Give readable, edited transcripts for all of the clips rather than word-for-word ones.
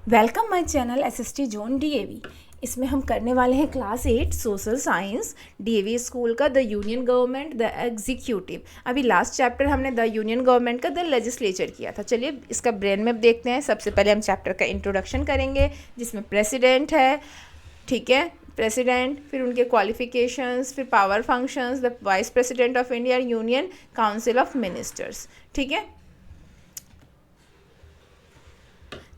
Welcome my channel SST zone DAV. इसमें हम करने वाले हैं class 8 social science DAV school का the union government the executive. अभी लास्ट चैप्टर हमने द यूनियन गवर्नमेंट का द लेजिस्लेचर किया था। चलिए इसका ब्रेन मैप देखते हैं। सबसे पहले हम चैप्टर का इंट्रोडक्शन करेंगे जिसमें प्रेसिडेंट है, ठीक है, प्रेसिडेंट, फिर उनके क्वालिफिकेशंस, फिर power functions, the vice president of India, union council of ministers, ठीक है।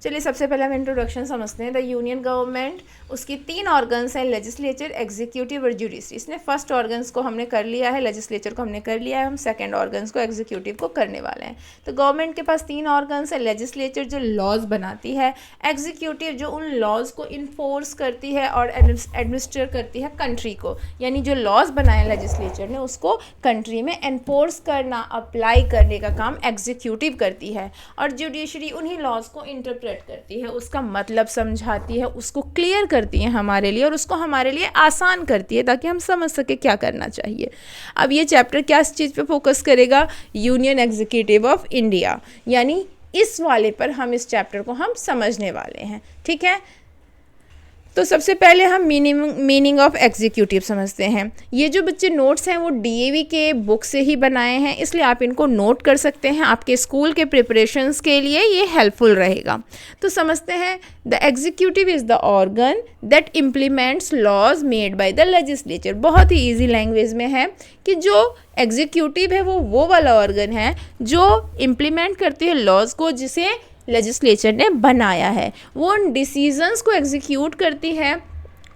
चलिए सबसे पहले हम इंट्रोडक्शन समझते हैं। द यूनियन गवर्नमेंट, उसकी 3 ऑर्गन्स हैं, लेजिस्लेचर, एग्जीक्यूटिव और जुडिशरी। इसने फर्स्ट ऑर्गन्स को हमने कर लिया है, लेजिस्लेचर को हमने कर लिया है, हम सेकंड ऑर्गन्स को एग्जीक्यूटिव को करने वाले हैं। तो गवर्नमेंट के पास 3 ऑर्गन्स है, लेजिस्लेचर जो लॉज बनाती है, एग्जीक्यूटिव जो उन लॉज को इन्फोर्स करती है और एडमिनिस्टर करती है कंट्री को, यानी जो लॉज बनाए लेजिस्लेचर ने उसको कंट्री में एनफोर्स करना, अप्लाई करने का काम एग्जीक्यूटिव करती है। और जुडिशरी उन्हीं लॉज को इंटरप्रेट करती है, उसका मतलब समझाती है, उसको क्लियर करती है हमारे लिए और उसको हमारे लिए आसान करती है ताकि हम समझ सके क्या करना चाहिए। अब ये चैप्टर क्या चीज़ पे फोकस करेगा? यूनियन एग्जीक्यूटिव ऑफ इंडिया, यानी इस वाले पर हम इस चैप्टर को हम समझने वाले हैं, ठीक है। तो सबसे पहले हम मीनिंग ऑफ एग्जीक्यूटिव समझते हैं। ये जो बच्चे नोट्स हैं वो डीएवी के बुक से ही बनाए हैं, इसलिए आप इनको नोट कर सकते हैं, आपके स्कूल के प्रिपरेशंस के लिए ये हेल्पफुल रहेगा। तो समझते हैं, the executive is the organ that implements laws made by the legislature. बहुत ही ईजी लैंग्वेज में है कि जो एग्जीक्यूटिव है वो वाला ऑर्गन है जो इम्प्लीमेंट करती है लॉज को जिसे लेजिस्लेचर ने बनाया है। वो उन डिसीजंस को एग्जीक्यूट करती है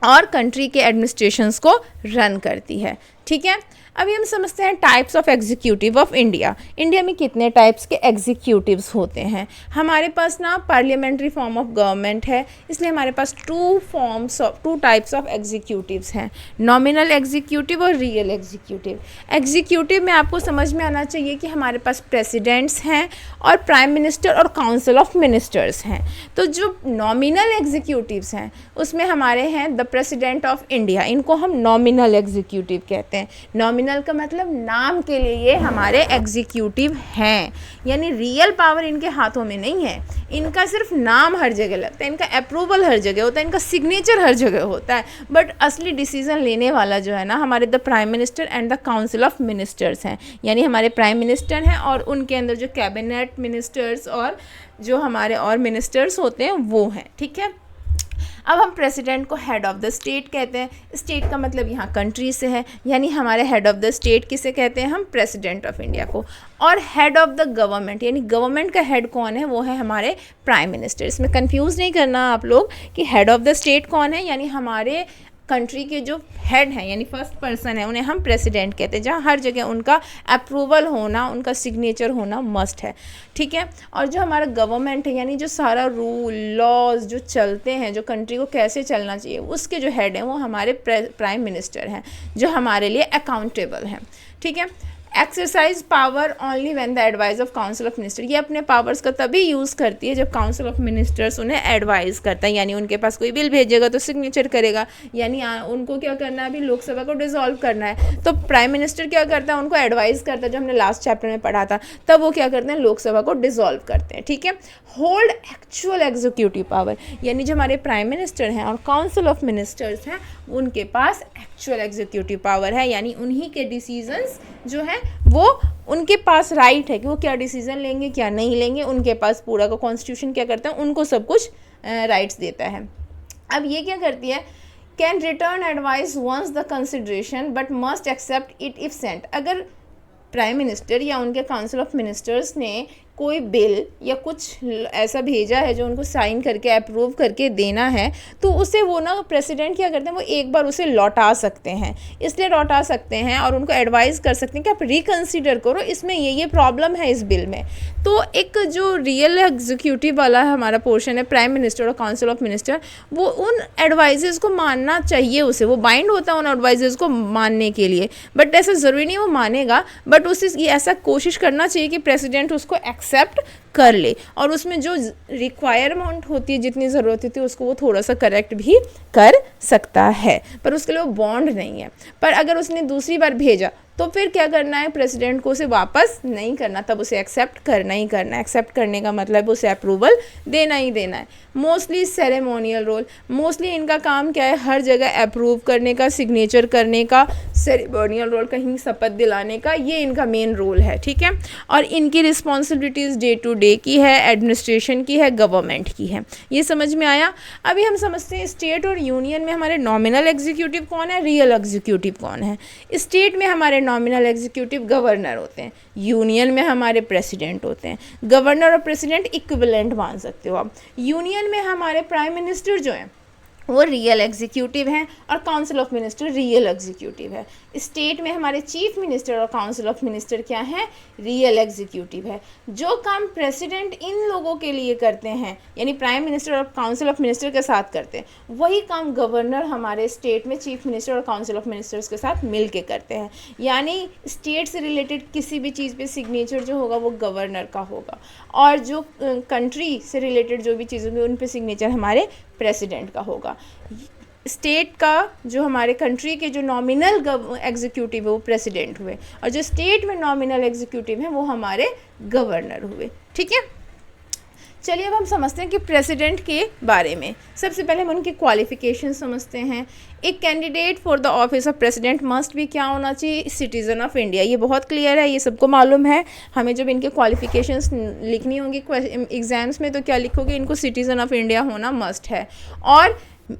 और कंट्री के एडमिनिस्ट्रेशंस को रन करती है, ठीक है। अभी हम समझते हैं types of executive of India. India में कितने टाइप्स के एग्जीक्यूटिव्स होते हैं? हमारे पास ना पार्लियामेंट्री फॉर्म ऑफ गवर्नमेंट है, इसलिए हमारे पास 2 टाइप्स ऑफ एग्जीक्यूटिव्स हैं, नॉमिनल एग्जीक्यूटिव और रियल एग्जीक्यूटिव। एग्जीक्यूटिव में आपको समझ में आना चाहिए कि हमारे पास प्रेसिडेंट्स हैं और प्राइम मिनिस्टर और काउंसिल ऑफ मिनिस्टर्स हैं। तो जो नॉमिनल एग्जीक्यूटिव्स हैं उसमें हमारे हैं द प्रेसिडेंट ऑफ इंडिया, इनको हम नॉमिनल एग्जीक्यूटिव कहते हैं। नॉमिनल का मतलब नाम के लिए ये हमारे एग्जीक्यूटिव हैं, यानी रियल पावर इनके हाथों में नहीं है, इनका सिर्फ नाम हर जगह लगता है, इनका अप्रूवल हर जगह होता है, इनका सिग्नेचर हर जगह होता है, बट असली डिसीजन लेने वाला जो है ना हमारे the prime minister and the council of ministers हैं। यानी हमारे प्राइम मिनिस्टर हैं और उनके अंदर जो कैबिनेट मिनिस्टर्स और जो हमारे और मिनिस्टर्स होते हैं वो हैं, ठीक है। अब हम प्रेसिडेंट को हेड ऑफ़ द स्टेट कहते हैं। स्टेट का मतलब यहाँ कंट्री से है, यानी हमारे हेड ऑफ़ द स्टेट किसे कहते हैं? हम प्रेसिडेंट ऑफ इंडिया को। और हेड ऑफ़ द गवर्नमेंट, यानी गवर्नमेंट का हेड कौन है? वो है हमारे प्राइम मिनिस्टर। इसमें कंफ्यूज नहीं करना आप लोग कि हेड ऑफ़ द स्टेट कौन है, यानी हमारे कंट्री के जो हेड हैं यानी फर्स्ट पर्सन है उन्हें हम प्रेसिडेंट कहते हैं, जहाँ हर जगह उनका अप्रूवल होना, उनका सिग्नेचर होना मस्ट है, ठीक है। और जो हमारा गवर्नमेंट है यानी जो सारा रूल लॉज जो चलते हैं, जो कंट्री को कैसे चलना चाहिए, उसके जो हेड हैं वो हमारे प्राइम मिनिस्टर हैं जो हमारे लिए अकाउंटेबल हैं, ठीक है। Exercise power only when the advice of council of minister. ये अपने पावर्स का तभी यूज़ करती है जब काउंसिल ऑफ मिनिस्टर्स उन्हें एडवाइस करता है, यानी उनके पास कोई बिल भेजेगा तो सिग्नेचर करेगा, यानी उनको क्या करना है? अभी लोकसभा को डिसॉल्व करना है तो प्राइम मिनिस्टर क्या करता है? उनको एडवाइस करता है, जो हमने लास्ट चैप्टर में पढ़ा था, तब वो क्या करते हैं? लोकसभा को डिसॉल्व करते हैं, ठीक है। होल्ड एक्चुअल एग्जीक्यूटिव पावर, यानी जो हमारे प्राइम मिनिस्टर हैं और काउंसिल ऑफ मिनिस्टर्स हैं उनके पास एक्चुअल एग्जीक्यूटिव पावर है, यानी उन्हीं के डिसीजंस जो हैं वो उनके पास राइट है कि वो क्या डिसीजन लेंगे क्या नहीं लेंगे, उनके पास पूरा का कॉन्स्टिट्यूशन क्या करता है? उनको सब कुछ राइट्स देता है। अब ये क्या करती है? Can return advice once the consideration but must accept it if Saint. अगर प्राइम मिनिस्टर या उनके काउंसिल ऑफ मिनिस्टर्स ने कोई बिल या कुछ ऐसा भेजा है जो उनको साइन करके अप्रूव करके देना है, तो उसे वो ना प्रेसिडेंट क्या करते हैं? वो एक बार उसे लौटा सकते हैं, इसलिए लौटा सकते हैं और उनको एडवाइस कर सकते हैं कि आप रिकन्सिडर करो, इसमें ये प्रॉब्लम है इस बिल में। तो एक जो रियल एग्जीक्यूटिव वाला हमारा पोर्शन है प्राइम मिनिस्टर और काउंसिल ऑफ मिनिस्टर, वो उन एडवाइजेस को मानना चाहिए, उसे वो बाइंड होता है उन एडवाइजेस को मानने के लिए, बट ऐसा ज़रूरी नहीं वो मानेगा, बट उसे ये ऐसा कोशिश करना चाहिए कि प्रेसिडेंट उसको एक्सेप्ट कर ले और उसमें जो रिक्वायरमेंट होती है, जितनी ज़रूरत होती है, उसको वो थोड़ा सा करेक्ट भी कर सकता है, पर उसके लिए वो बॉन्ड नहीं है। पर अगर उसने दूसरी बार भेजा तो फिर क्या करना है, प्रेसिडेंट को उसे वापस नहीं करना, तब उसे एक्सेप्ट करना ही करना है। एक्सेप्ट करने का मतलब उसे अप्रूवल देना ही देना है। मोस्टली सेरेमोनियल रोल, मोस्टली इनका काम क्या है, हर जगह अप्रूव करने का, सिग्नेचर करने का, सेरेमोनियल रोल, कहीं शपथ दिलाने का, ये इनका मेन रोल है, ठीक है। और इनकी रिस्पॉन्सिबिलिटीज़ डे टू डे की है, एडमिनिस्ट्रेशन की है, गवर्नमेंट की है। ये समझ में आया। अभी हम समझते हैं स्टेट और यूनियन में हमारे नॉमिनल एग्जीक्यूटिव कौन है, रियल एग्जीक्यूटिव कौन है। स्टेट में हमारे नॉमिनल एग्जीक्यूटिव गवर्नर होते हैं, यूनियन में हमारे प्रेसिडेंट होते हैं। गवर्नर और प्रेसिडेंट इक्विवेलेंट मान सकते हो आप। यूनियन में हमारे प्राइम मिनिस्टर जो हैं वो रियल एग्जीक्यूटिव हैं और council of minister real executive है। स्टेट में हमारे चीफ मिनिस्टर और काउंसिल ऑफ मिनिस्टर क्या है, रियल एग्जीक्यूटिव है। जो काम प्रेसिडेंट इन लोगों के लिए करते हैं, यानी प्राइम मिनिस्टर और काउंसिल ऑफ मिनिस्टर के साथ करते हैं, वही काम गवर्नर हमारे स्टेट में चीफ मिनिस्टर और काउंसिल ऑफ मिनिस्टर्स के साथ मिल के करते हैं। यानी स्टेट से रिलेटेड किसी भी चीज़ पे सिग्नेचर जो होगा वो गवर्नर का होगा, और जो कंट्री से रिलेटेड जो भी चीज़ें होंगी उन पे सिग्नेचर हमारे प्रेसिडेंट का होगा। स्टेट का जो हमारे कंट्री के जो नॉमिनल एग्जीक्यूटिव है वो प्रेसिडेंट हुए, और जो स्टेट में नॉमिनल एग्जीक्यूटिव हैं वो हमारे गवर्नर हुए, ठीक है। चलिए अब हम समझते हैं कि प्रेसिडेंट के बारे में। सबसे पहले हम उनकी क्वालिफिकेशन समझते हैं। एक candidate for the office of president must भी क्या होना चाहिए, सिटीज़न ऑफ इंडिया। ये बहुत क्लियर है, ये सबको मालूम है। हमें जब इनके क्वालिफिकेशंस लिखनी होंगी एग्जाम्स में तो क्या लिखोगे, इनको सिटीज़न ऑफ इंडिया होना मस्ट है। और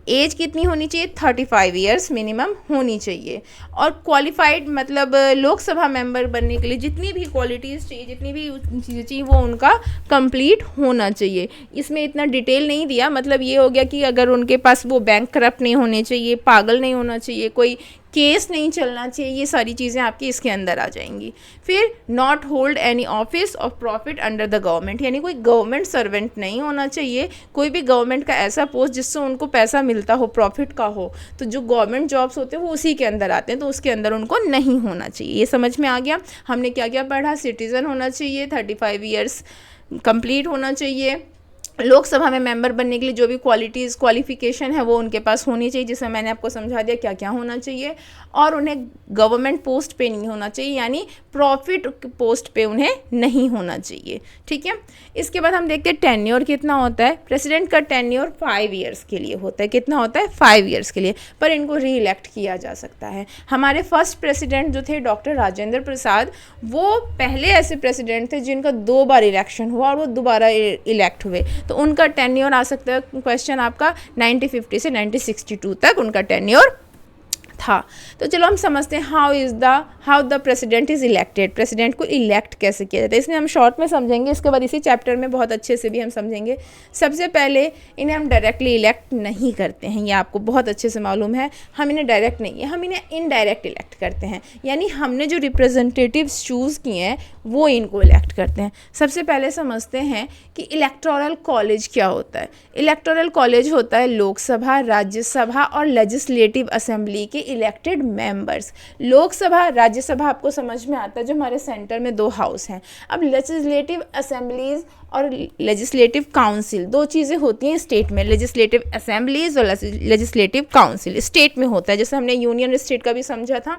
एज कितनी होनी चाहिए, 35 ईयर्स मिनिमम होनी चाहिए। और क्वालिफाइड मतलब लोकसभा मेंबर बनने के लिए जितनी भी क्वालिटीज़ चाहिए, जितनी भी चीज़ें चाहिए, वो उनका कंप्लीट होना चाहिए। इसमें इतना डिटेल नहीं दिया, मतलब ये हो गया कि अगर उनके पास वो बैंक करप्ट नहीं होने चाहिए, पागल नहीं होना चाहिए, कोई केस नहीं चलना चाहिए, ये सारी चीज़ें आपकी इसके अंदर आ जाएंगी। फिर not hold any office of profit under the government, यानी कोई गवर्नमेंट सर्वेंट नहीं होना चाहिए, कोई भी गवर्नमेंट का ऐसा पोस्ट जिससे उनको पैसा मिलता हो, प्रॉफिट का हो। तो जो गवर्नमेंट जॉब्स होते हैं वो उसी के अंदर आते हैं, तो उसके अंदर उनको नहीं होना चाहिए। ये समझ में आ गया। हमने क्या क्या पढ़ा, सिटीज़न होना चाहिए, 35 ईयर्स कंप्लीट होना चाहिए, लोकसभा में मेंबर बनने के लिए जो भी क्वालिफिकेशन है वो उनके पास होनी चाहिए, जिसमें मैंने आपको समझा दिया क्या क्या होना चाहिए। और उन्हें गवर्नमेंट पोस्ट पे नहीं होना चाहिए, यानी प्रॉफिट पोस्ट पे उन्हें नहीं होना चाहिए, ठीक है। इसके बाद हम देखते हैं टेन्योर कितना होता है। प्रेसिडेंट का टेन्योर 5 ईयर्स के लिए होता है। कितना होता है, 5 ईयर्स के लिए, पर इनको री इलेक्ट किया जा सकता है। हमारे फर्स्ट प्रेसिडेंट जो थे डॉक्टर राजेंद्र प्रसाद, वो पहले ऐसे प्रेसिडेंट थे जिनका 2 बार इलेक्शन हुआ और वो दोबारा इलेक्ट हुए, तो उनका टेन्योर आ सकता है क्वेश्चन आपका 1950 से 1962 तक उनका टेन्योर था। तो चलो हम समझते हैं how the president is elected, president को इलेक्ट कैसे किया जाता है। इसमें हम शॉर्ट में समझेंगे, इसके बाद इसी चैप्टर में बहुत अच्छे से भी हम समझेंगे। सबसे पहले इन्हें हम डायरेक्टली इलेक्ट नहीं करते हैं, ये आपको बहुत अच्छे से मालूम है। हम इन्हें डायरेक्ट नहीं, हम इन्हें इनडायरेक्ट इलेक्ट करते हैं, यानी हमने जो रिप्रेजेंटेटिव्स चूज़ किए हैं वो इनको इलेक्ट करते हैं। सबसे पहले समझते हैं कि इलेक्टोरल कॉलेज क्या होता है। इलेक्टोरल कॉलेज होता है लोकसभा, राज्यसभा और लेजिस्लेटिव असेंबली के इलेक्टेड मेंबर्स। लोकसभा, राज्यसभा आपको समझ में आता है, जो हमारे सेंटर में 2 हाउस हैं। अब लेजिस्लेटिव असेंबलीज और लेजिस्लेटिव काउंसिल 2 चीज़ें होती हैं स्टेट में, लेजिस्लेटिव असेंबलीज और लेजिस्लेटिव काउंसिल स्टेट में होता है। जैसे हमने यूनियन स्टेट का भी समझा था,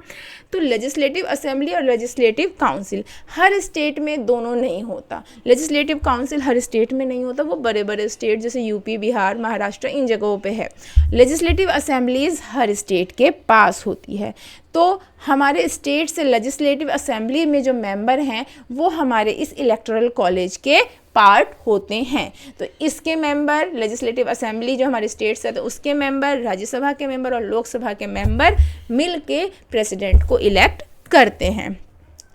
तो लेजिस्लेटिव असेंबली और लेजिस्लेटिव काउंसिल हर स्टेट में दोनों नहीं होता। लेजिस्लेटिव काउंसिल हर स्टेट में नहीं होता, वो बड़े बड़े स्टेट जैसे यूपी, बिहार, महाराष्ट्र, इन जगहों पे है। लेजिस्लेटिव असेंबलीज हर स्टेट के पास होती है। तो हमारे स्टेट से लेजिस्लेटिव असेंबली में जो मेंबर हैं वो हमारे इस इलेक्टोरल कॉलेज के पार्ट होते हैं। तो इसके मेंबर, लेजिस्लेटिव असेंबली जो हमारे स्टेट से है तो उसके मेंबर, राज्यसभा के मेंबर और लोकसभा के मेंबर मिल के प्रेसिडेंट को इलेक्ट करते हैं।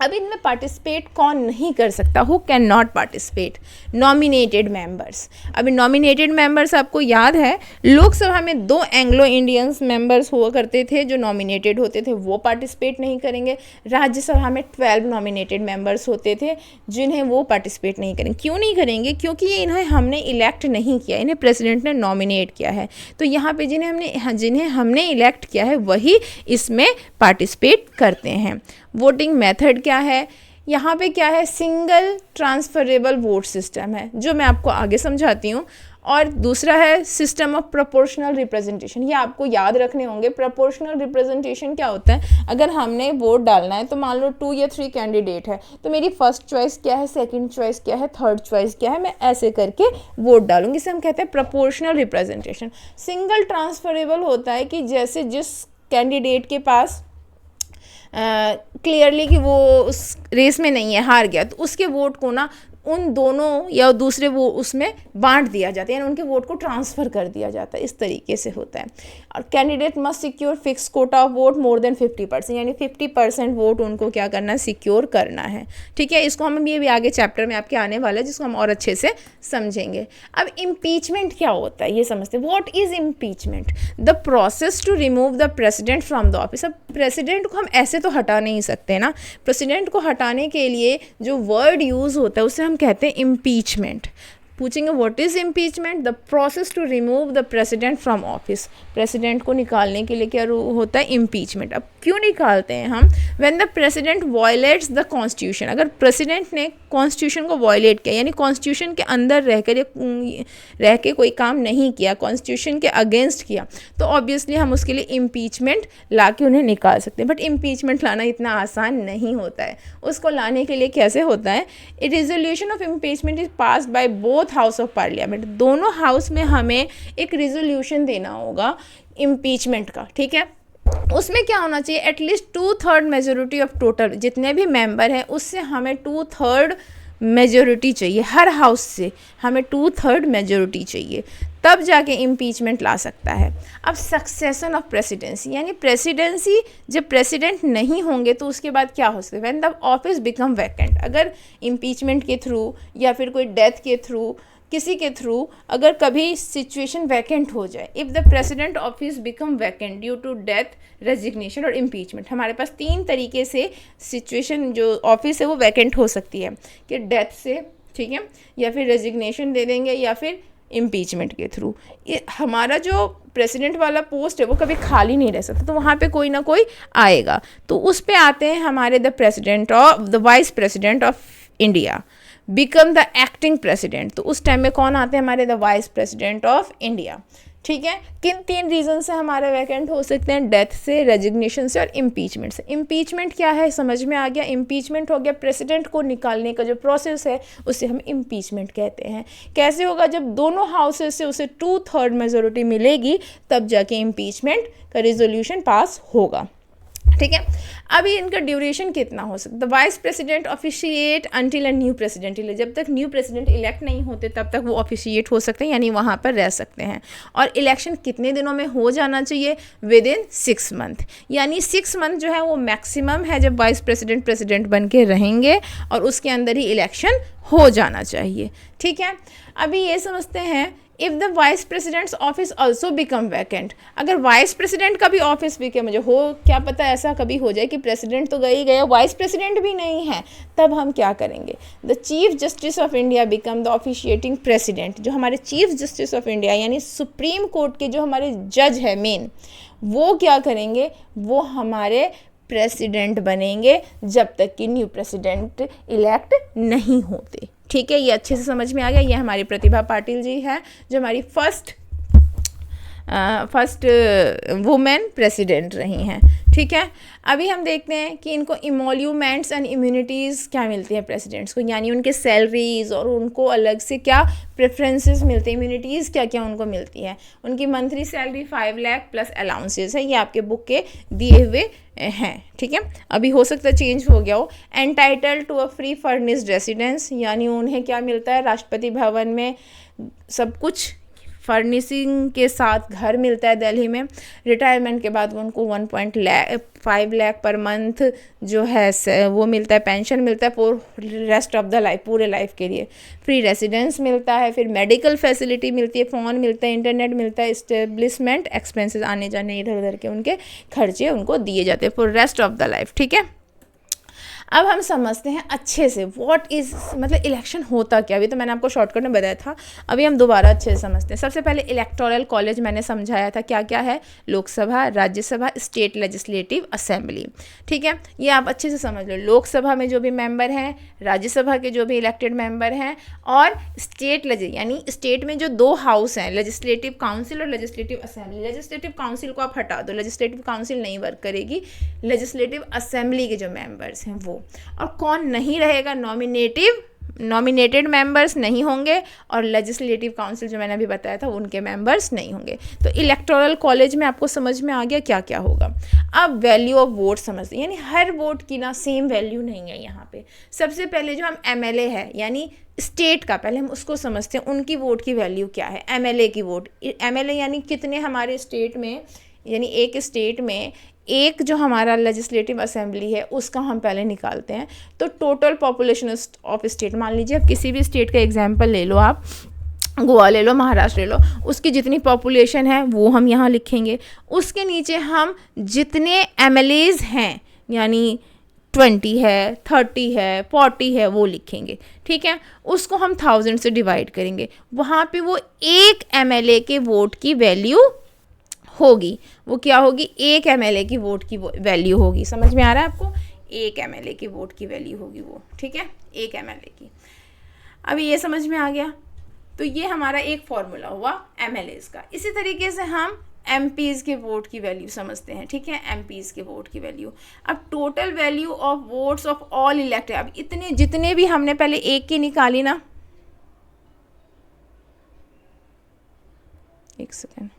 अब इनमें पार्टिसिपेट कौन नहीं कर सकता, who can not participate, nominated members. अभी नॉमिनेटेड मेंबर्स आपको याद है, लोकसभा में 2 एंग्लो इंडियंस मेंबर्स हुआ करते थे जो नॉमिनेटेड होते थे, वो पार्टिसिपेट नहीं करेंगे। राज्यसभा में 12 नॉमिनेटेड मेंबर्स होते थे जिन्हें वो पार्टिसिपेट नहीं करेंगे। क्यों नहीं करेंगे, क्योंकि इन्हें हमने इलेक्ट नहीं किया, इन्हें प्रेसिडेंट ने नॉमिनेट किया है। तो यहाँ पे जिन्हें हमने इलेक्ट किया है वही इसमें पार्टिसिपेट करते हैं। वोटिंग मेथड क्या है, यहाँ पे क्या है, सिंगल ट्रांसफरेबल वोट सिस्टम है, जो मैं आपको आगे समझाती हूँ। और दूसरा है सिस्टम ऑफ प्रोपोर्शनल रिप्रेजेंटेशन। ये आपको याद रखने होंगे। प्रोपोर्शनल रिप्रेजेंटेशन क्या होता है, अगर हमने वोट डालना है तो मान लो 2 या 3 कैंडिडेट है, तो मेरी फर्स्ट चॉइस क्या है, सेकंड चॉइस क्या है, थर्ड चॉइस क्या है, मैं ऐसे करके वोट डालूंगी। इसे हम कहते हैं प्रोपोर्शनल रिप्रेजेंटेशन। सिंगल ट्रांसफरेबल होता है कि जैसे जिस कैंडिडेट के पास क्लियरली कि वो उस रेस में नहीं है, हार गया, तो उसके वोट को ना उन दोनों या दूसरे वो उसमें बांट दिया जाता है, यानी उनके वोट को ट्रांसफ़र कर दिया जाता है। इस तरीके से होता है। और candidate must secure fix Kota of vote more than 50%, यानी 50% वोट उनको क्या करना है, सिक्योर करना है। ठीक है, इसको हम ये भी आगे चैप्टर में आपके आने वाला है, जिसको हम और अच्छे से समझेंगे। अब इम्पीचमेंट क्या होता है ये समझते हैं। What is impeachment? The process to remove the president from the office. अब प्रेसिडेंट को हम ऐसे तो हटा नहीं सकते ना, प्रेसिडेंट को हटाने के लिए जो वर्ड यूज़ होता है उसे हम कहते हैं इम्पीचमेंट। पूछेंगे what is impeachment? The process to remove the president from office. President को निकालने के लिए क्या होता है, इम्पीचमेंट। अब क्यों निकालते हैं हम? When the president violets the constitution. अगर प्रेसिडेंट ने कॉन्स्टिट्यूशन को वायलेट किया, यानी कॉन्स्टिट्यूशन के अंदर रह के कोई काम नहीं किया, कॉन्स्टिट्यूशन के अगेंस्ट किया, तो ऑब्वियसली हम उसके लिए इम्पीचमेंट ला के उन्हें निकाल सकते हैं। बट इम्पीचमेंट लाना इतना आसान नहीं होता है। उसको लाने के लिए कैसे होता है, a resolution of impeachment is passed by both house of parliament. दोनों हाउस में हमें एक रिजोल्यूशन देना होगा इम्पीचमेंट का। ठीक है, उसमें क्या होना चाहिए, एटलीस्ट 2/3 मेजोरिटी ऑफ टोटल जितने भी मेंबर हैं उससे हमें 2/3 मेजोरिटी चाहिए। हर हाउस से हमें 2/3 मेजोरिटी चाहिए, तब जाके इम्पीचमेंट ला सकता है। अब सक्सेशन ऑफ प्रेसिडेंसी, यानी प्रेसिडेंसी जब प्रेसिडेंट नहीं होंगे तो उसके बाद क्या हो सकता है, when the office become vacant. अगर इम्पीचमेंट के थ्रू या फिर कोई डेथ के थ्रू, किसी के थ्रू अगर कभी सिचुएशन वैकेंट हो जाए, if the president office become vacant due to death, resignation और इम्पीचमेंट। हमारे पास 3 तरीके से सिचुएशन जो ऑफिस है वो वैकेंट हो सकती है, कि डेथ से, ठीक है, या फिर रेजिग्नेशन दे देंगे, या फिर इम्पीचमेंट के थ्रू। ये हमारा जो प्रेसिडेंट वाला पोस्ट है वो कभी खाली नहीं रह सकता, तो वहाँ पे कोई ना कोई आएगा। तो उस पे आते हैं हमारे the vice president of India become the acting president. तो उस टाइम में कौन आते हैं, हमारे the vice president of India. ठीक है, किन 3 रीज़न से हमारे वैकेंट हो सकते हैं, डेथ से, रेजिग्नेशन से और इम्पीचमेंट से। इम्पीचमेंट क्या है समझ में आ गया। इम्पीचमेंट हो गया प्रेसिडेंट को निकालने का जो प्रोसेस है, उसे हम इम्पीचमेंट कहते हैं। कैसे होगा, जब दोनों हाउसेस से उसे 2/3 मेजोरिटी मिलेगी, तब जाके इम्पीचमेंट का रिजोल्यूशन पास होगा। ठीक है, अभी इनका ड्यूरेशन कितना हो सकता है। The vice president officiate until a new president elect. जब तक न्यू प्रेसिडेंट इलेक्ट नहीं होते तब तक वो ऑफिशिएट हो सकते हैं, यानी वहाँ पर रह सकते हैं। और इलेक्शन कितने दिनों में हो जाना चाहिए, विद इन 6 मंथ। यानी 6 मंथ जो है वो मैक्सिमम है जब वाइस प्रेसिडेंट बन के रहेंगे, और उसके अंदर ही इलेक्शन हो जाना चाहिए। ठीक है, अभी ये समझते हैं, if the vice presidents office also become vacant. अगर वाइस प्रेसिडेंट का भी ऑफिस बिके, मुझे हो क्या पता ऐसा कभी हो जाए कि प्रेसिडेंट तो गई गया, वाइस प्रेसिडेंट भी नहीं है, तब हम क्या करेंगे, the chief justice of India become the officiating president. जो हमारे चीफ जस्टिस ऑफ इंडिया यानी सुप्रीम कोर्ट के जो हमारे जज है मेन, वो क्या करेंगे, वो हमारे प्रेसिडेंट बनेंगे जब तक कि न्यू प्रेसिडेंट इलेक्ट नहीं होते। ठीक है, ये अच्छे से समझ में आ गया। ये हमारी प्रतिभा पाटिल जी है, जो हमारी फर्स्ट वुमेन प्रेसिडेंट रही हैं। ठीक है, अभी हम देखते हैं कि इनको इमोल्यूमेंट्स एंड इम्यूनिटीज़ क्या मिलती हैं प्रेसिडेंट्स को, यानी उनके सैलरीज और उनको अलग से क्या प्रेफरेंसेस मिलते हैं, इम्यूनिटीज़ क्या क्या उनको मिलती है। उनकी monthly salary 5 lakh plus allowances है, ये आपके बुक के दिए हुए हैं। ठीक है, अभी हो सकता है चेंज हो गया हो। Entitle to a free furnished residence, यानी उन्हें क्या मिलता है, राष्ट्रपति भवन में सब कुछ फर्निशिंग के साथ घर मिलता है दिल्ली में। रिटायरमेंट के बाद उनको 1.5 लाख पर मंथ जो है वो मिलता है, पेंशन मिलता है for rest of the life, पूरे लाइफ के लिए। फ्री रेसिडेंस मिलता है, फिर मेडिकल फैसिलिटी मिलती है, फ़ोन मिलता है, इंटरनेट मिलता है, इस्टेब्लिशमेंट एक्सपेंसेस, आने जाने इधर उधर के उनके खर्चे उनको दिए जाते हैं for rest of the life. ठीक है, अब हम समझते हैं अच्छे से व्हाट इज़, मतलब इलेक्शन होता क्या। अभी तो मैंने आपको शॉर्टकट में बताया था, अभी हम दोबारा अच्छे से समझते हैं। सबसे पहले इलेक्टोरल कॉलेज मैंने समझाया था क्या क्या है, Lok Sabha, Rajya Sabha, state legislative assembly. ठीक है, ये आप अच्छे से समझ लो। लोकसभा में जो भी मेंबर हैं, राज्यसभा के जो भी इलेक्टेड मेंबर हैं, और स्टेट यानी स्टेट में जो 2 हाउस हैं, लेजिस्लेटिव काउंसिल और लेजिस्लेटिव असेंबली। लेजिस्लेटिव काउंसिल को आप हटा दो, लेजिस्लेटिव काउंसिल नहीं वर्क करेगी, लेजिस्लेटिव असेंबली के जो मेंबर्स हैं वो। और कौन नहीं रहेगा, नॉमिनेटेड मेंबर्स नहीं होंगे, और लेजिस्लेटिव काउंसिल जो मैंने अभी बताया था उनके मेंबर्स नहीं होंगे। तो इलेक्टोरल कॉलेज में आपको समझ में आ गया क्या क्या होगा। अब वैल्यू ऑफ वोट समझते हैं, यानी हर वोट की ना सेम वैल्यू नहीं है यहाँ पे। सबसे पहले जो हम एमएलए है यानी स्टेट का, पहले हम उसको समझते हैं, उनकी वोट की वैल्यू क्या है। एमएलए की वोट, एमएलए यानी कितने हमारे स्टेट में, यानी एक स्टेट में एक जो हमारा लेजिस्लेटिव असेंबली है उसका हम पहले निकालते हैं। तो टोटल पॉपुलेशन ऑफ स्टेट, मान लीजिए आप किसी भी स्टेट का एग्जांपल ले लो, आप गोवा ले लो, महाराष्ट्र ले लो, उसकी जितनी पॉपुलेशन है वो हम यहाँ लिखेंगे। उसके नीचे हम जितने एमएलएज हैं, यानी 20 है, 30 है, 40 है, वो लिखेंगे। ठीक है, उसको हम 1000 से डिवाइड करेंगे, वहाँ पे वो एक एमएलए के वोट की वैल्यू होगी। वो क्या होगी, एक एमएलए की वोट की वैल्यू होगी। समझ में आ रहा है आपको, एक एमएलए की वोट की वैल्यू होगी वो। ठीक है, एक एमएलए की। अभी ये समझ में आ गया। तो ये हमारा एक फॉर्मूला हुआ एमएलएज का। इसी तरीके से हम एमपीज़ के वोट की वैल्यू समझते हैं। ठीक है, एमपीज़ के वोट की वैल्यू। अब total value of votes of all elected, अब इतने जितने भी हमने पहले एक की निकाली ना, एक सेकेंड,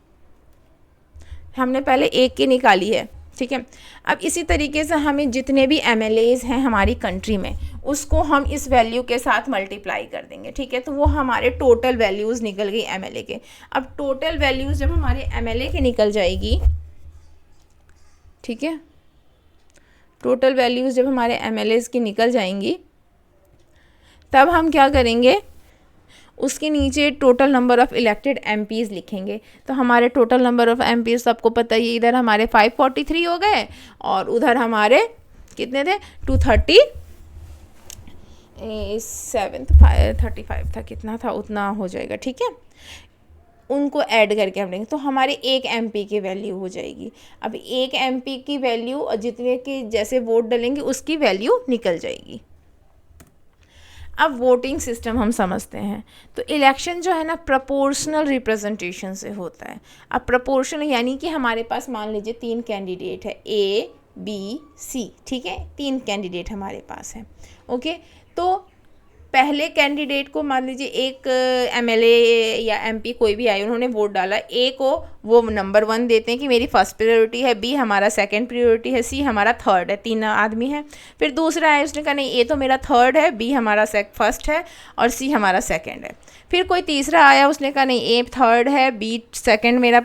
हमने पहले एक की निकाली है। ठीक है, अब इसी तरीके से हमें जितने भी एमएलएज हैं हमारी कंट्री में, उसको हम इस वैल्यू के साथ मल्टीप्लाई कर देंगे। ठीक है, तो वो हमारे टोटल वैल्यूज़ निकल गई एमएलए के। अब टोटल वैल्यूज़ जब हमारे एमएलए के निकल जाएगी, ठीक है, टोटल वैल्यूज़ जब हमारे एमएलएज की निकल जाएंगी, तब हम क्या करेंगे, उसके नीचे total number of elected MPs लिखेंगे। तो हमारे टोटल नंबर ऑफ़ एमपीज़ सबको पता ही, इधर हमारे 543 हो गए और उधर हमारे कितने थे, 235 था, कितना था उतना हो जाएगा। ठीक है, उनको ऐड करके हम लेंगे तो हमारे एक एमपी की वैल्यू हो जाएगी। अब एक एमपी की वैल्यू और जितने के जैसे वोट डलेंगे उसकी वैल्यू निकल जाएगी। अब वोटिंग सिस्टम हम समझते हैं। तो इलेक्शन जो है ना प्रोपोर्शनल रिप्रेजेंटेशन से होता है। अब प्रोपोर्शनल यानी कि हमारे पास मान लीजिए 3 कैंडिडेट है, ए बी सी। ठीक है, 3 कैंडिडेट हमारे पास है। ओके, तो पहले कैंडिडेट को मान लीजिए एक एमएलए या एमपी कोई भी आए, उन्होंने वोट डाला, ए को वो नंबर 1 देते हैं कि मेरी फर्स्ट प्रायोरिटी है, बी हमारा सेकंड प्रायोरिटी है, सी हमारा थर्ड है। 3 आदमी हैं। फिर दूसरा है, उसने कहा नहीं ए तो मेरा थर्ड है, बी हमारा फर्स्ट है और सी हमारा सेकंड है। फिर कोई तीसरा आया, उसने कहा नहीं ए थर्ड है, बी सेकंड मेरा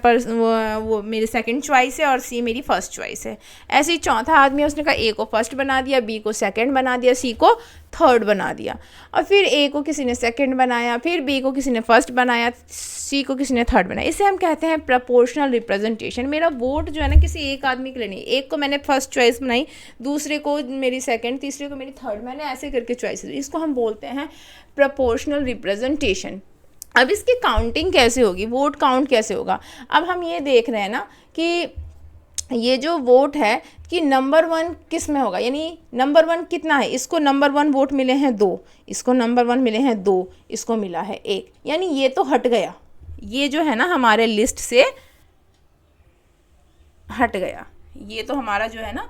वो मेरी सेकंड चॉइस है और सी मेरी फर्स्ट चॉइस है। ऐसे ही चौथा आदमी है, उसने कहा ए को फर्स्ट बना दिया, बी को सेकंड बना दिया, सी को थर्ड बना दिया। और फिर ए को किसी ने सेकंड बनाया, फिर बी को किसी ने फर्स्ट बनाया, सी को किसी ने थर्ड बनाया। इसे हम कहते हैं प्रोपोर्शनल रिप्रेजेंटेशन। मेरा वोट जो है ना किसी एक आदमी के लिए नहीं, एक को मैंने फर्स्ट चॉइस बनाई, दूसरे को मेरी सेकंड, तीसरे को मेरी थर्ड, मैंने ऐसे करके चॉइस दी। इसको हम बोलते हैं प्रोपोर्शनल रिप्रेजेंटेशन। अब इसकी काउंटिंग कैसे होगी, वोट काउंट कैसे होगा। अब हम ये देख रहे हैं ना कि ये जो वोट है कि नंबर 1 किस में होगा, यानी नंबर 1 कितना है, इसको नंबर 1 वोट मिले हैं 2, इसको नंबर 1 मिले हैं 2, इसको मिला है 1, यानी ये तो हट गया, ये जो है ना हमारे लिस्ट से हट गया, ये तो हमारा जो है ना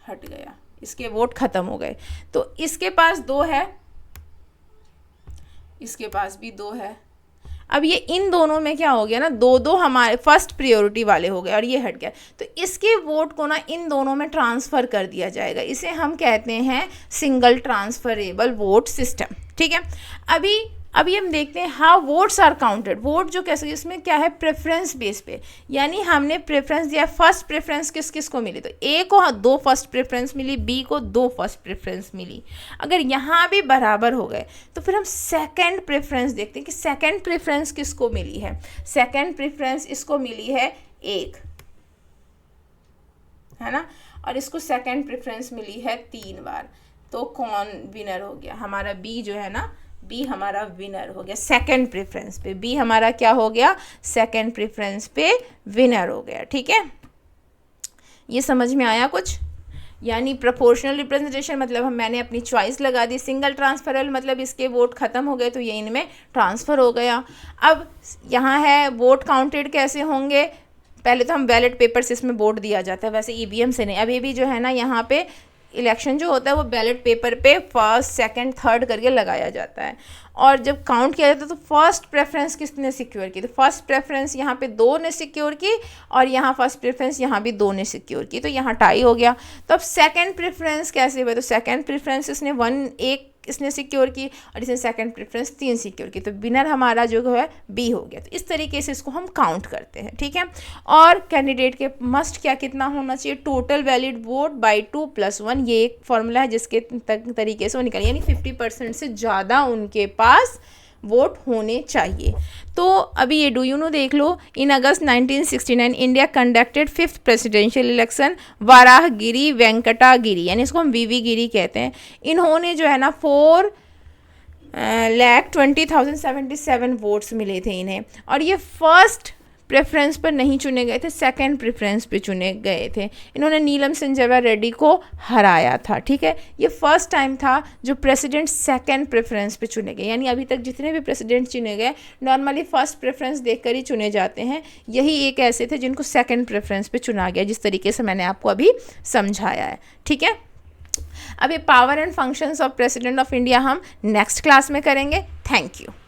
हट गया, इसके वोट खत्म हो गए। तो इसके पास 2 है, इसके पास भी 2 है। अब ये इन दोनों में क्या हो गया ना, 2-2 हमारे फर्स्ट प्रायोरिटी वाले हो गए और ये हट गया। तो इसके वोट को ना इन दोनों में ट्रांसफ़र कर दिया जाएगा। इसे हम कहते हैं सिंगल ट्रांसफरेबल वोट सिस्टम। ठीक है, अभी हम देखते हैं how votes are counted. Vote जो कैसे, इसमें क्या है, प्रेफरेंस बेस पे, यानी हमने प्रेफरेंस दिया। फर्स्ट प्रेफरेंस किस किस को मिली, तो ए को 2 फर्स्ट प्रेफरेंस मिली, बी को 2 फर्स्ट प्रेफरेंस मिली। अगर यहाँ भी बराबर हो गए तो फिर हम सेकंड प्रेफरेंस देखते हैं कि सेकंड प्रेफरेंस किसको मिली है। सेकंड प्रेफरेंस इसको मिली है 1, है ना, और इसको सेकंड प्रेफरेंस मिली है 3 बार, तो कौन विनर हो गया? हमारा बी जो है ना, बी हमारा विनर हो गया सेकंड प्रेफरेंस पे। बी हमारा क्या हो गया? सेकंड प्रेफरेंस पे विनर हो गया। ठीक है, ये समझ में आया कुछ? यानी प्रोपोर्शनल रिप्रेजेंटेशन मतलब मैंने अपनी चॉइस लगा दी, सिंगल ट्रांसफरल मतलब इसके वोट ख़त्म हो गए तो ये इनमें ट्रांसफ़र हो गया। अब यहाँ है वोट काउंटेड कैसे होंगे? पहले तो हम बैलेट पेपर से इसमें वोट दिया जाता है, वैसे ईवीएम से नहीं। अभी भी जो है ना यहाँ पे इलेक्शन जो होता है वो बैलेट पेपर पे फर्स्ट सेकंड थर्ड करके लगाया जाता है, और जब काउंट किया जाता है तो फर्स्ट प्रेफरेंस किसने सिक्योर की? तो फर्स्ट प्रेफरेंस यहाँ पे 2 ने सिक्योर की और यहाँ फर्स्ट प्रेफरेंस यहाँ भी 2 ने सिक्योर की, तो यहाँ टाई हो गया। तो अब सेकंड प्रेफरेंस कैसे हुआ? तो सेकंड प्रेफरेंस इसने 1 इसने सिक्योर की और इसने सेकंड प्रेफरेंस 3 सिक्योर की, तो विनर हमारा जो है बी हो गया। तो इस तरीके से इसको हम काउंट करते हैं। ठीक है, और कैंडिडेट के मस्ट क्या कितना होना चाहिए? टोटल वैलिड वोट बाई 2 + 1, ये एक फॉर्मूला है जिसके तरीके से वो निकले, यानी 50% से ज़्यादा उनके पास वोट होने चाहिए। तो अभी ये डू यू नो देख लो। In August 1969 India conducted 5th presidential election. Varahagiri Venkatagiri, यानी इसको हम वीवी गिरी कहते हैं, इन्होंने जो है ना 4,20,77 वोट्स मिले थे इन्हें, और ये फर्स्ट प्रेफरेंस पर नहीं चुने गए थे, सेकंड प्रेफरेंस पे चुने गए थे। इन्होंने नीलम संजय रेड्डी को हराया था। ठीक है, ये फर्स्ट टाइम था जो प्रेसिडेंट सेकंड प्रेफरेंस पे चुने गए, यानी अभी तक जितने भी प्रेसिडेंट चुने गए नॉर्मली फर्स्ट प्रेफरेंस देखकर ही चुने जाते हैं, यही एक ऐसे थे जिनको सेकंड प्रेफरेंस पे चुना गया, जिस तरीके से मैंने आपको अभी समझाया है। ठीक है, अब ये power and functions of president of India हम नेक्स्ट क्लास में करेंगे। Thank you.